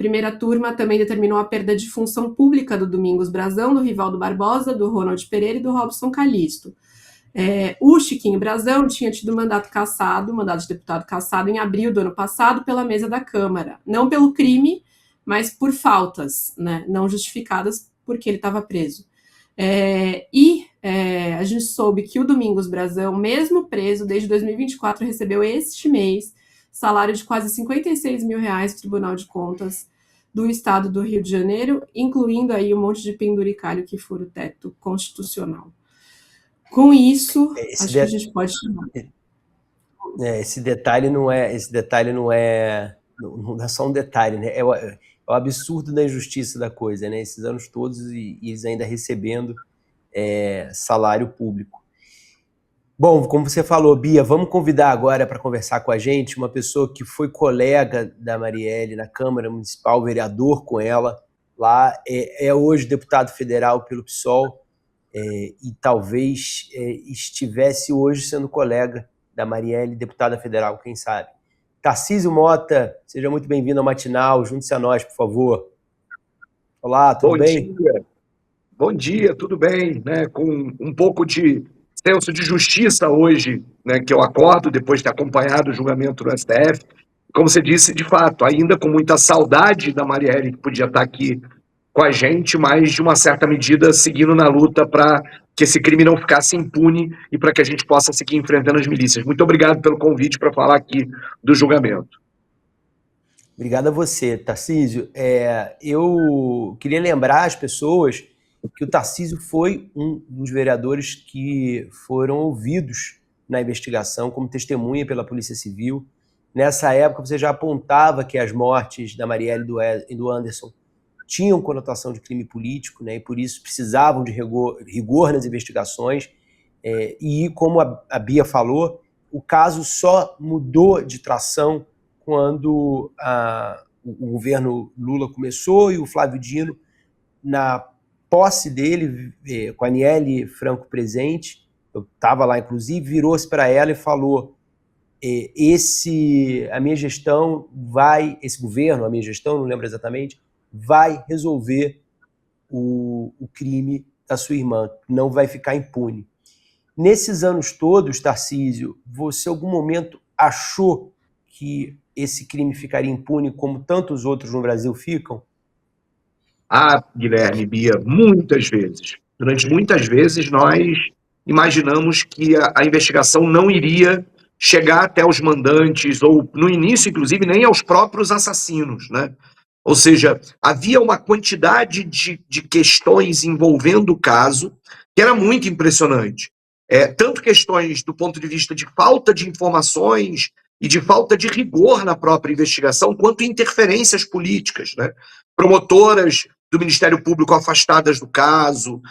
primeira turma também determinou a perda de função pública do Domingos Brazão, do Rivaldo Barbosa, do Ronald Pereira e do Robson Calixto. O Chiquinho Brazão tinha tido mandato de deputado cassado em abril do ano passado pela mesa da Câmara, não pelo crime, mas por faltas, né, não justificadas porque ele estava preso. A gente soube que o Domingos Brazão, mesmo preso desde 2024, recebeu este mês salário de quase R$56 mil do Tribunal de Contas do Estado do Rio de Janeiro, incluindo aí um monte de penduricalho que fura o teto constitucional. Com isso, acho que a gente pode chamar. Esse detalhe não é só um detalhe, né? É o absurdo da injustiça da coisa, né? Esses anos todos e eles ainda recebendo salário público. Bom, como você falou, Bia, vamos convidar agora para conversar com a gente uma pessoa que foi colega da Marielle na Câmara Municipal, vereador com ela lá, é hoje deputado federal pelo PSOL e talvez estivesse hoje sendo colega da Marielle, deputada federal, quem sabe. Tarcísio Mota, seja muito bem-vindo ao Matinal, junte-se a nós, por favor. Olá, tudo bem? Bom dia, tudo bem, né? Com um pouco de senso de justiça hoje, né, que eu acordo depois de ter acompanhado o julgamento do STF. Como você disse, de fato, ainda com muita saudade da Marielle, que podia estar aqui com a gente, mas de uma certa medida seguindo na luta para que esse crime não ficasse impune e para que a gente possa seguir enfrentando as milícias. Muito obrigado pelo convite para falar aqui do julgamento. Obrigado a você, Tarcísio. Eu queria lembrar as pessoas que o Tarcísio foi um dos vereadores que foram ouvidos na investigação como testemunha pela Polícia Civil. Nessa época, você já apontava que as mortes da Marielle e do Anderson tinham conotação de crime político, né, e por isso precisavam de rigor nas investigações. E como a Bia falou, o caso só mudou de tração quando o governo Lula começou e o Flávio Dino, na posse dele, com a Aniele Franco presente, eu estava lá inclusive, virou-se para ela e falou: esse governo, a minha gestão, não lembro exatamente, vai resolver o crime da sua irmã, não vai ficar impune. Nesses anos todos, Tarcísio, você em algum momento achou que esse crime ficaria impune como tantos outros no Brasil ficam? Guilherme, Bia, muitas vezes. Durante muitas vezes nós imaginamos que a investigação não iria chegar até os mandantes, ou no início, inclusive, nem aos próprios assassinos, né? Ou seja, havia uma quantidade de questões envolvendo o caso que era muito impressionante. Tanto questões do ponto de vista de falta de informações e de falta de rigor na própria investigação, quanto interferências políticas, né? Promotoras do Ministério Público afastadas do caso,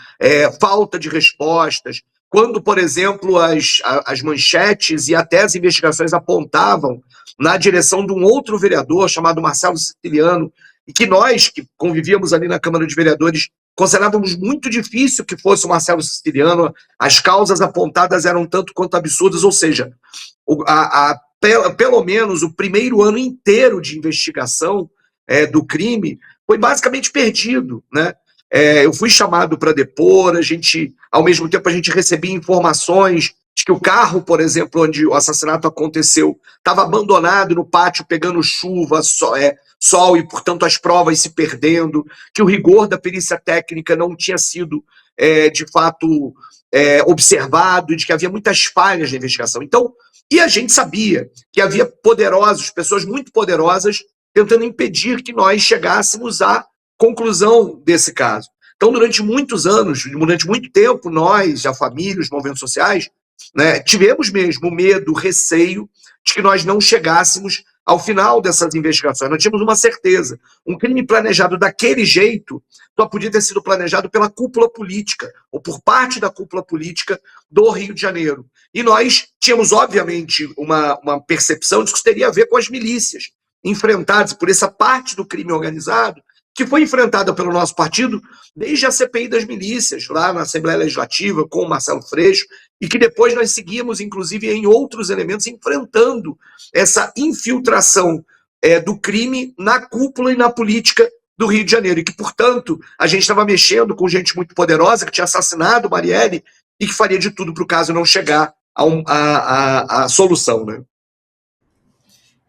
falta de respostas. Quando, por exemplo, as manchetes e até as investigações apontavam na direção de um outro vereador chamado Marcelo Siciliano, e que nós, que convivíamos ali na Câmara de Vereadores, considerávamos muito difícil que fosse o Marcelo Siciliano, as causas apontadas eram tanto quanto absurdas, ou seja, pelo menos o primeiro ano inteiro de investigação do crime foi basicamente perdido, né? Eu fui chamado para depor, ao mesmo tempo a gente recebia informações de que o carro, por exemplo, onde o assassinato aconteceu, estava abandonado no pátio, pegando chuva, sol e, portanto, as provas se perdendo, que o rigor da perícia técnica não tinha sido, de fato, observado, e de que havia muitas falhas na investigação. Então, e a gente sabia que havia pessoas muito poderosas, tentando impedir que nós chegássemos à conclusão desse caso. Então, durante muitos anos, durante muito tempo, nós, a família, os movimentos sociais, né, tivemos mesmo o medo, o receio de que nós não chegássemos ao final dessas investigações. Nós tínhamos uma certeza: um crime planejado daquele jeito só podia ter sido planejado pela cúpula política, ou por parte da cúpula política do Rio de Janeiro. E nós tínhamos, obviamente, uma percepção de que isso teria a ver com as milícias, enfrentadas por essa parte do crime organizado, que foi enfrentada pelo nosso partido desde a CPI das milícias, lá na Assembleia Legislativa, com o Marcelo Freixo, e que depois nós seguimos, inclusive, em outros elementos, enfrentando essa infiltração do crime na cúpula e na política do Rio de Janeiro, e que, portanto, a gente estava mexendo com gente muito poderosa que tinha assassinado Marielle e que faria de tudo para o caso não chegar a solução, né?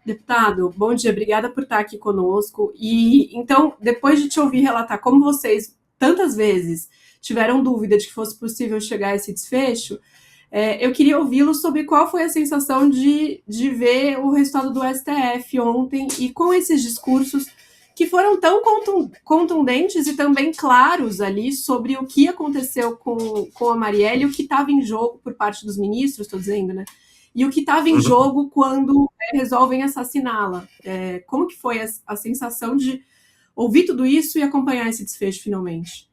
Deputado, bom dia, obrigada por estar aqui conosco. E então, depois de te ouvir relatar como vocês tantas vezes tiveram dúvida de que fosse possível chegar a esse desfecho, eu queria ouvi-lo sobre qual foi a sensação de ver o resultado do STF ontem e com esses discursos que foram tão contundentes e também claros ali sobre o que aconteceu com a Marielle, o que estava em jogo por parte dos ministros, estou dizendo, né? E o que estava em jogo quando resolvem assassiná-la. Como que foi a sensação de ouvir tudo isso e acompanhar esse desfecho finalmente?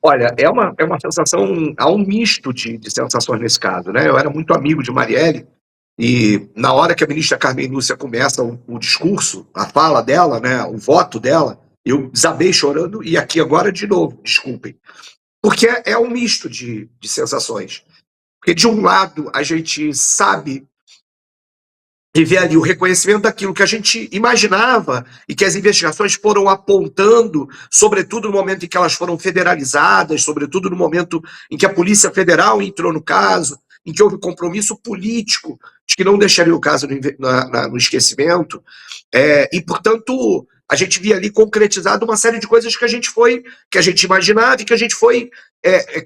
Olha, é uma sensação, há um misto de sensações nesse caso, né? Eu era muito amigo de Marielle e na hora que a ministra Carmen Lúcia começa o discurso, a fala dela, né, o voto dela, eu desabei chorando e aqui agora de novo, desculpem. Porque é um misto de sensações. Porque, de um lado, a gente sabe e vê ali o reconhecimento daquilo que a gente imaginava e que as investigações foram apontando, sobretudo no momento em que elas foram federalizadas, sobretudo no momento em que a Polícia Federal entrou no caso, em que houve compromisso político de que não deixaria o caso no esquecimento. E, portanto, a gente via ali concretizado uma série de coisas que a gente imaginava e que a gente foi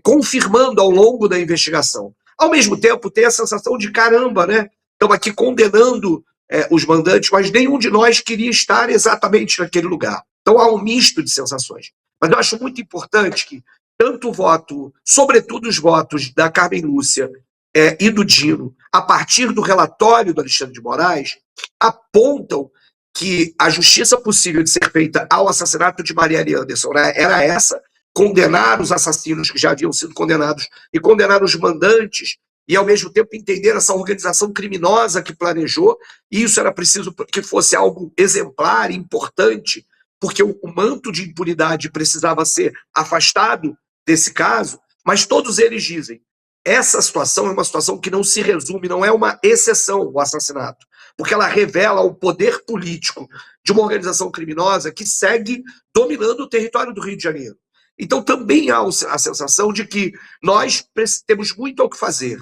confirmando ao longo da investigação. Ao mesmo tempo, tem a sensação de caramba, né? Estamos aqui condenando os mandantes, mas nenhum de nós queria estar exatamente naquele lugar. Então há um misto de sensações. Mas eu acho muito importante que tanto o voto, sobretudo os votos da Carmen Lúcia e do Dino, a partir do relatório do Alexandre de Moraes, apontam que a justiça possível de ser feita ao assassinato de Marielle Anderson, né, era essa: condenar os assassinos que já haviam sido condenados e condenar os mandantes, e ao mesmo tempo entender essa organização criminosa que planejou, e isso era preciso que fosse algo exemplar, importante, porque o manto de impunidade precisava ser afastado desse caso, mas todos eles dizem: essa situação é uma situação que não se resume, não é uma exceção o assassinato, porque ela revela o poder político de uma organização criminosa que segue dominando o território do Rio de Janeiro. Então também há a sensação de que nós temos muito ao que fazer.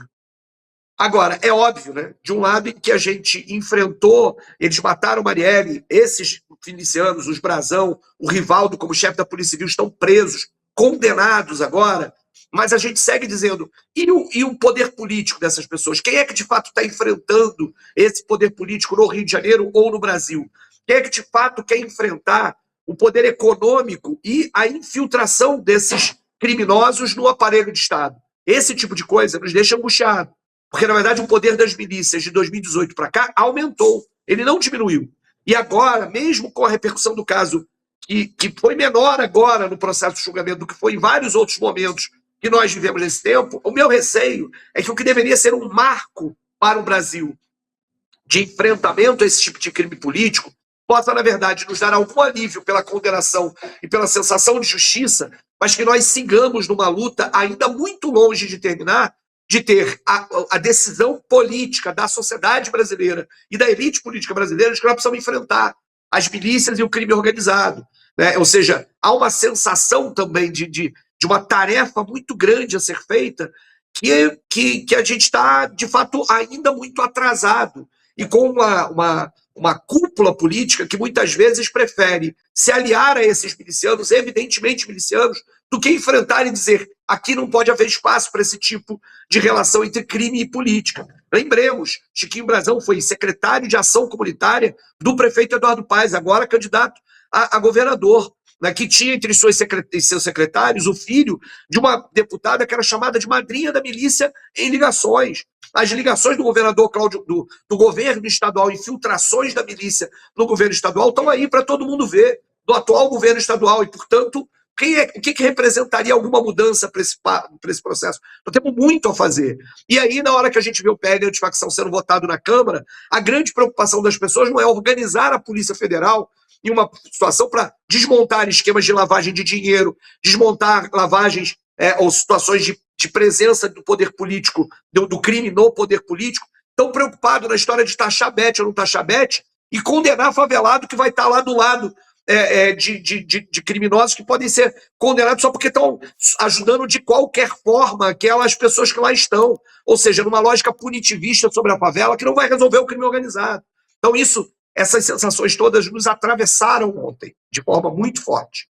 Agora, é óbvio, né? De um lado em que a gente enfrentou, eles mataram Marielle, esses milicianos, os Brazão, o Rivaldo como chefe da Polícia Civil estão presos, condenados agora, mas a gente segue dizendo, e o poder político dessas pessoas? Quem é que de fato está enfrentando esse poder político no Rio de Janeiro ou no Brasil? Quem é que de fato quer enfrentar o poder econômico e a infiltração desses criminosos no aparelho de Estado? Esse tipo de coisa nos deixa angustiados. Porque, na verdade, o poder das milícias de 2018 para cá aumentou, ele não diminuiu. E agora, mesmo com a repercussão do caso, que foi menor agora no processo de julgamento do que foi em vários outros momentos que nós vivemos nesse tempo, o meu receio é que o que deveria ser um marco para o Brasil de enfrentamento a esse tipo de crime político possa, na verdade, nos dar algum alívio pela condenação e pela sensação de justiça, mas que nós sigamos numa luta ainda muito longe de terminar, de ter a decisão política da sociedade brasileira e da elite política brasileira de que nós precisamos enfrentar as milícias e o crime organizado, né? Ou seja, há uma sensação também de uma tarefa muito grande a ser feita que a gente está, de fato, ainda muito atrasado e com uma cúpula política que muitas vezes prefere se aliar a esses milicianos, evidentemente milicianos, do que enfrentar e dizer: aqui não pode haver espaço para esse tipo de relação entre crime e política. Lembremos, Chiquinho Brazão foi secretário de Ação Comunitária do prefeito Eduardo Paes, agora candidato a governador, né, que tinha entre seus secretários o filho de uma deputada que era chamada de madrinha da milícia em ligações. As ligações do governador Cláudio, do governo estadual, infiltrações da milícia no governo estadual, estão aí para todo mundo ver, do atual governo estadual, e, portanto, o que representaria alguma mudança para esse processo? Nós temos muito a fazer. E aí, na hora que a gente vê o PL antifacção sendo votado na Câmara, a grande preocupação das pessoas não é organizar a Polícia Federal em uma situação para desmontar esquemas de lavagem de dinheiro, desmontar lavagens ou situações de presença do poder político, do crime no poder político. Estão preocupados na história de taxar bet ou não taxar bet, e condenar favelado que vai estar lá do lado de criminosos que podem ser condenados só porque estão ajudando de qualquer forma aquelas pessoas que lá estão. Ou seja, numa lógica punitivista sobre a favela que não vai resolver o crime organizado. Então essas sensações todas nos atravessaram ontem, de forma muito forte.